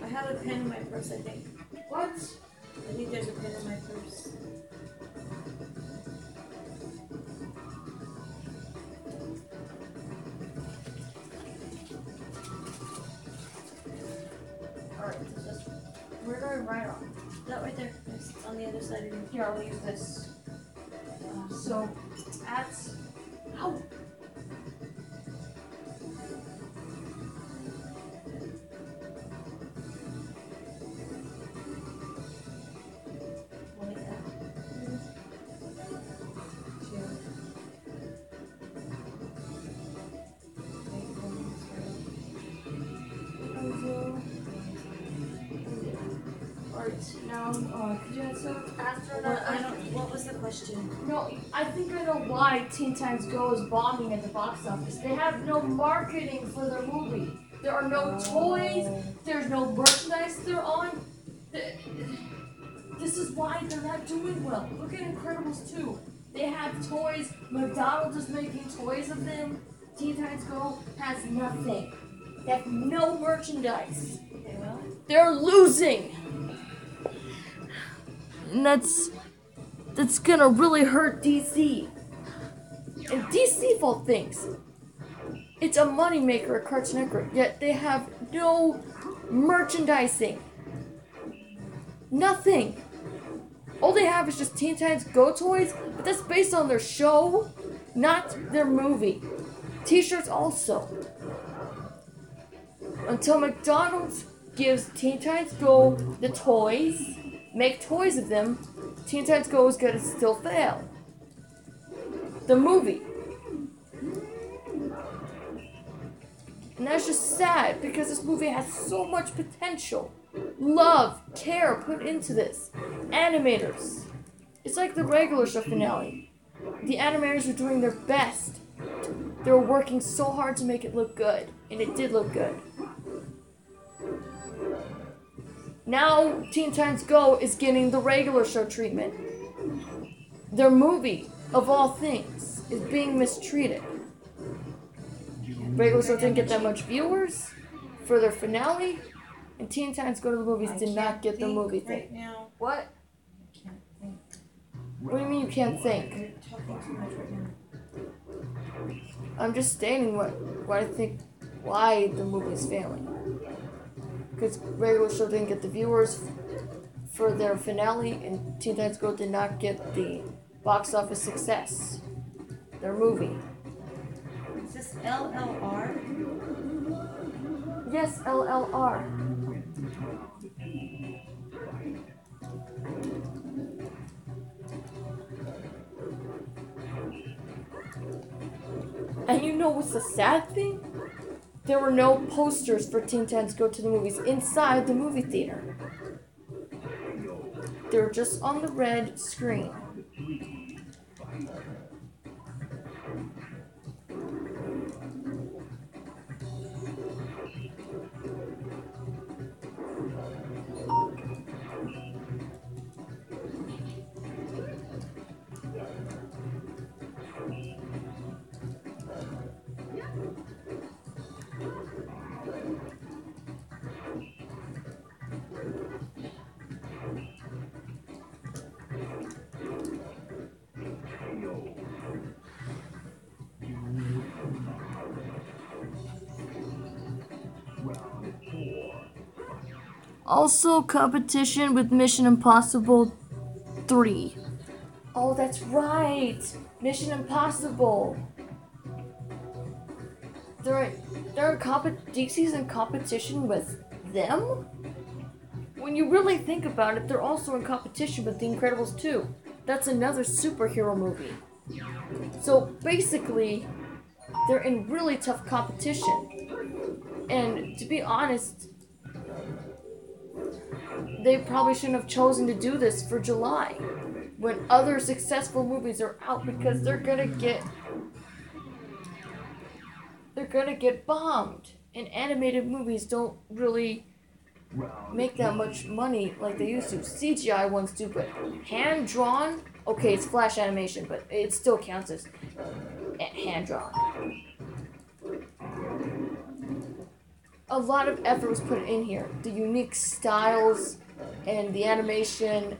I have a pen in my purse, I think. What? I think there's a pen in my purse. Alright, so just where do I write on? That right there. It's on the other side of your. Here, I'll use this. So, at. Ow! Only F. Alright, now, could you answer faster Well, I don't. What was the question? No, I think I know why Teen Titans Go is bombing at the box office. They have no marketing for their movie. There are no toys. There's no merchandise they're on. This is why they're not doing well. Look at Incredibles 2. They have toys. McDonald's is making toys of them. Teen Titans Go has nothing. They have no merchandise. Okay, well. They're losing. And that's gonna really hurt DC. And DC fault thinks it's a moneymaker at Cartoon Network, yet they have no merchandising. Nothing. All they have is just Teen Titans Go toys, but that's based on their show, not their movie. T-shirts also. Until McDonald's gives Teen Titans Go the toys, make toys of them, Teen Titans Go is gonna still fail. The movie. And that's just sad because this movie has so much potential. Love, care put into this. Animators. It's like the regular show finale. The animators are doing their best. They were working so hard to make it look good, and it did look good. Now Teen Titans Go is getting the regular show treatment. Their movie, of all things, is being mistreated. Regular show didn't get that much viewers for their finale, and Teen Titans Go to the Movies did not get the movie thing. Right now. What? I can't think. What do you mean you can't think? You're talking too much right now. I'm just stating what I think, why the movie is failing. Because regular show didn't get the viewers for their finale, and Teen Titans Go did not get the box office success. Their movie. Is this LLR? Yes, LLR. And you know what's the sad thing? There were no posters for Teen Titans Go to the Movies inside the movie theater. They were just on the red screen. also competition with Mission Impossible 3. Oh, that's right! Mission Impossible! DC's in competition with them? When you really think about it, they're also in competition with The Incredibles 2. That's another superhero movie. So basically, they're in really tough competition. And to be honest, they probably shouldn't have chosen to do this for July when other successful movies are out, because they're gonna get bombed. And animated movies don't really make that much money like they used to. CGI ones do, but hand drawn, okay, it's flash animation, but it still counts as hand drawn. A lot of effort was put in here. The unique styles and the animation,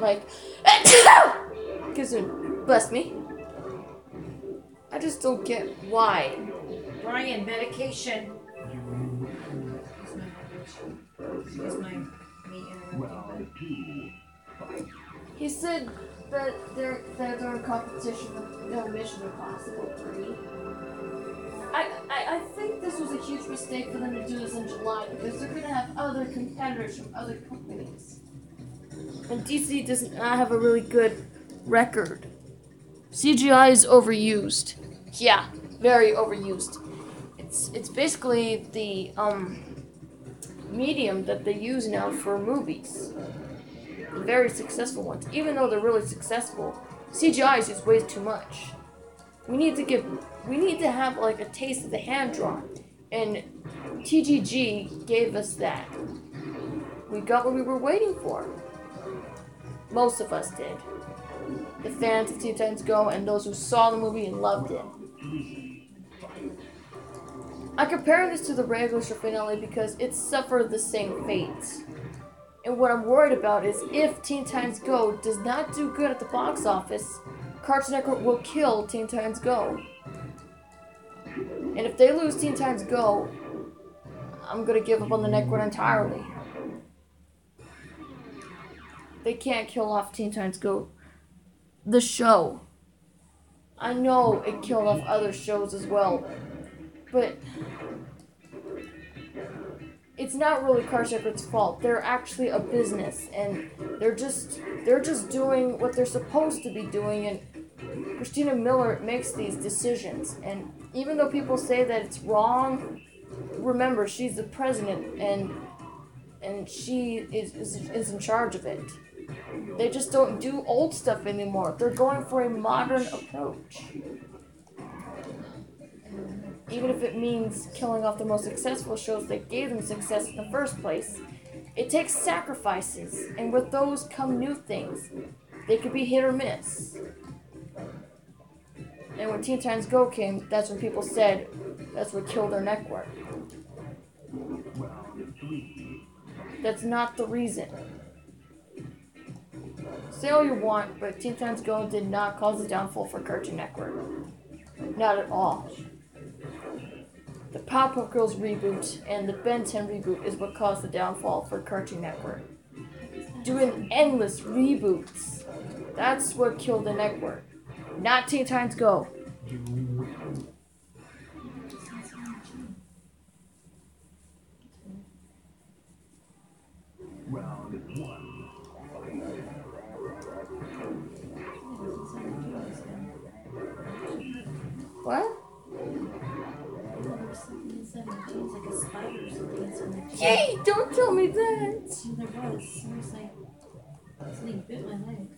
like, bless me. I just don't get why. Brian, medication. Excuse my me interrupting, He said that they're in competition with Mission Impossible 3. I think this was a huge mistake for them to do this in July, because they're going to have other competitors from other companies. And DC does not have a really good record. CGI is overused. Yeah, very overused. It's basically the medium that they use now for movies. The very successful ones. Even though they're really successful, CGI is used way too much. We need to have like a taste of the hand drawn, and TGG gave us that. We got what we were waiting for. Most of us did. The fans of Teen Titans Go and those who saw the movie and loved it. I compare this to the regular show finale because it suffered the same fate. And what I'm worried about is if Teen Titans Go does not do good at the box office, Cartoon Network will kill Teen Titans Go. And if they lose Teen Titans Go, I'm gonna give up on the network entirely. They can't kill off Teen Titans Go. The show. I know it killed off other shows as well, but it's not really Cartoon Network's fault. They're actually a business, and they're just doing what they're supposed to be doing, and Christina Miller makes these decisions. And even though people say that it's wrong, remember, she's the president, and she is in charge of it. They just don't do old stuff anymore. They're going for a modern approach. Even if it means killing off the most successful shows that gave them success in the first place. It takes sacrifices, and with those come new things. They could be hit or miss. And when Teen Titans Go came, that's when people said that's what killed their network. That's not the reason. Say all you want, but Teen Titans Go did not cause the downfall for Cartoon Network. Not at all. The Powerpuff Girls reboot and the Ben 10 reboot is what caused the downfall for Cartoon Network. Doing endless reboots. That's what killed the network. Not Teen Titans Go. Round one. What? It's like a spider or something inside my cheek. Yay! Don't tell me that! There was. It was like something bit my leg.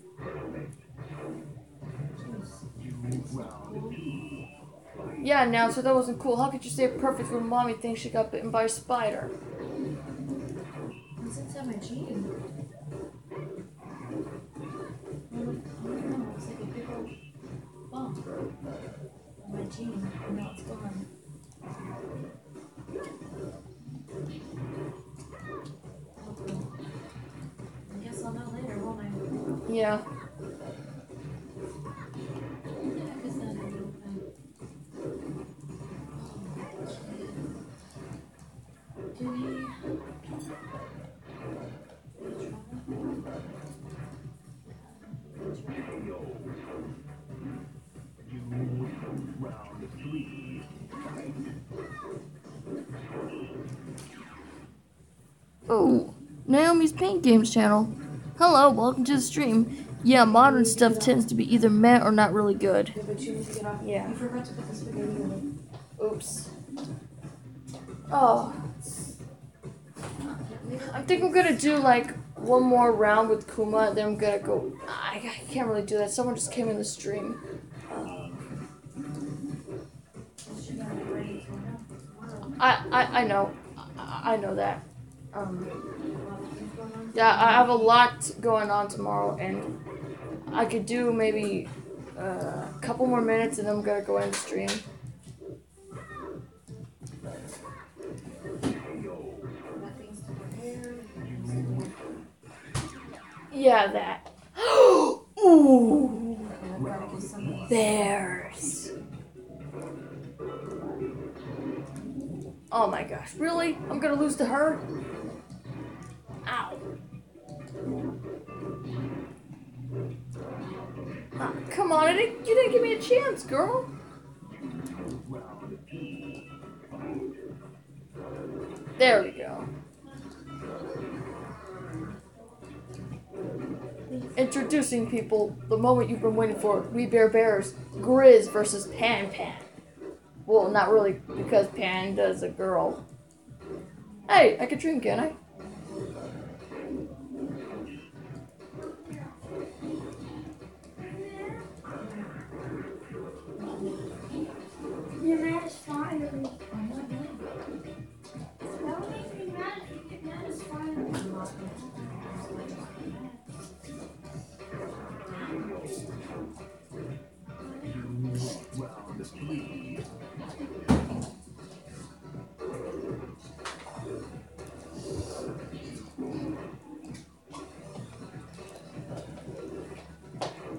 Yeah, now, so that wasn't cool. How could you say perfect when mommy thinks she got bitten by a spider? It's inside my jean. I don't know. It's like a big old bump on my jean, and now it's gone. I guess I'll know later, won't I? Yeah. Is that a little thing? Do you Round 3. Fight. Oh, Naomi's Paint Games channel. Hello, welcome to the stream. Yeah, modern stuff tends to be either meh or not really good. Yeah, but you need to get off. Yeah. You forgot to put the spaghetti in Oops. Oh. I think I'm gonna do like one more round with Kuma, then I'm gonna go. I can't really do that. Someone just came in the stream. I know. I know that. Yeah, I have a lot going on tomorrow, and I could do maybe a couple more minutes, and then I'm gonna go in the stream. Yeah, that. Ooh, bears. Oh my gosh, really? I'm gonna lose to her? Ow. Ah, come on, you didn't give me a chance, girl. There we go. Introducing people, the moment you've been waiting for. We Bear Bears, Grizz versus Pan Pan. Well, not really, because Panda's a girl. Hey, I can dream, can I? You're mad as fire. That would make me mad if you get mad as fire. Round 3.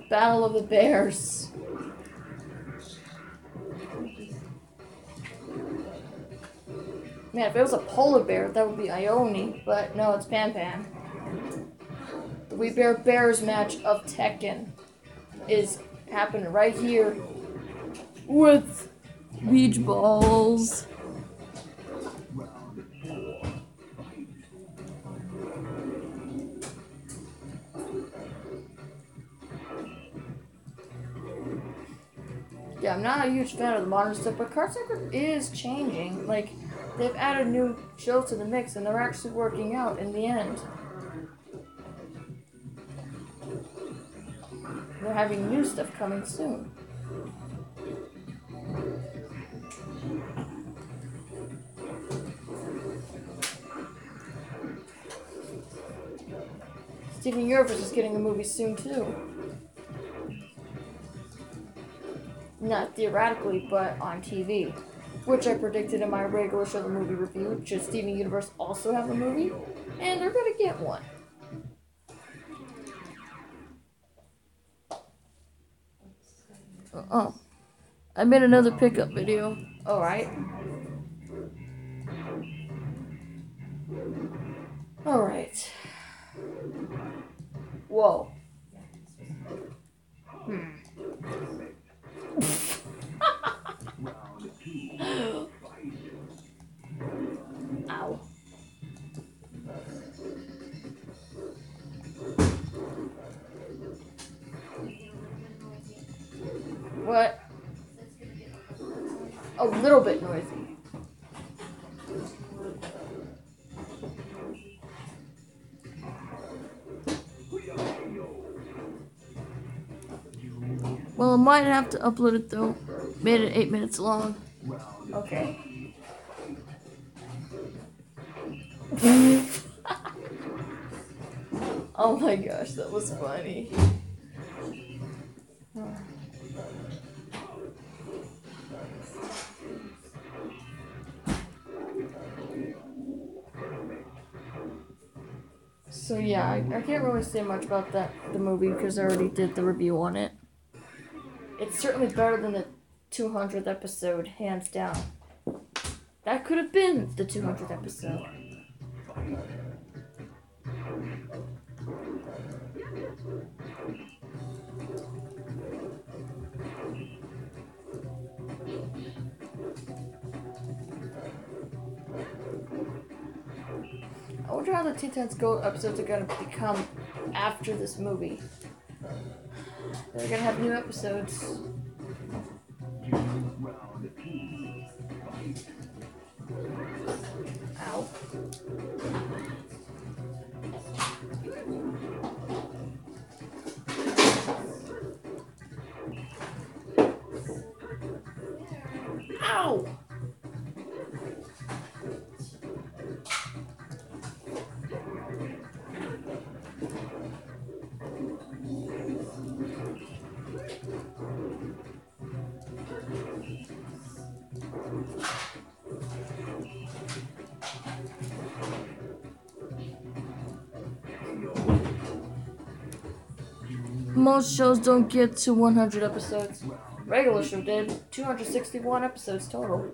Battle of the Bears. Man, if it was a polar bear, that would be Ione, but no, it's Pan Pan. The We Bear Bears match of Tekken is happening right here with beach balls. Round 4. Yeah, I'm not a huge fan of the modern stuff, but Cartoon Network is changing. Like, they've added new shows to the mix, and they're actually working out in the end. They're having new stuff coming soon. Steven Universe is getting a movie soon, too. Not theoretically, but on TV. Which I predicted in my regular show, the movie review. Should Steven Universe also have a movie? And they're gonna get one. Oh. I made another pickup video. Alright. Alright. Whoa. Round 2. Fight. Ow. What? A little bit noisy. Well, I might have to upload it though. Made it 8 minutes long. Okay. Oh my gosh, that was funny. So yeah, I can't really say much about the movie because I already did the review on it. It's certainly better than the 200th episode, hands down. That could have been the 200th episode. wonder how the Teen Titans Go episodes are gonna become after this movie. They're gonna have new episodes. Round 2. Fight. Ow. Ow! Most shows don't get to 100 episodes. Regular show did. 261 episodes total.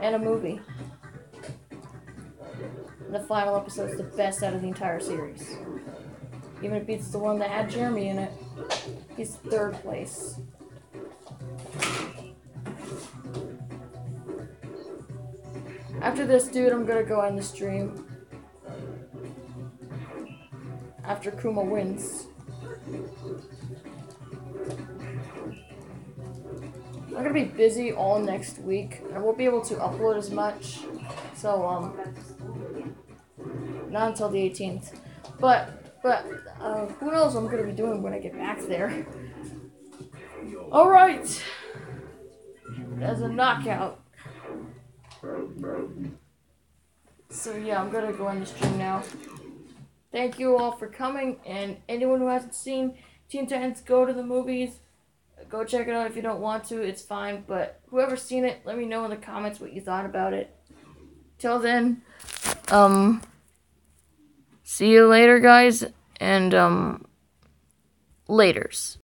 And a movie. And the final episode's the best out of the entire series. Even if it beats the one that had Jeremy in it. He's third place. After this, dude, I'm gonna go end the stream. After Kuma wins. I'm gonna be busy all next week. I won't be able to upload as much. So, not until the 18th. But who knows what I'm gonna be doing when I get back there. Alright! That's a knockout. So yeah, I'm gonna go end the stream now. Thank you all for coming, and anyone who hasn't seen Teen Titans Go to the movies, go check it out if you don't want to, it's fine, but whoever's seen it, let me know in the comments what you thought about it. Till then, see you later, guys, and, laters.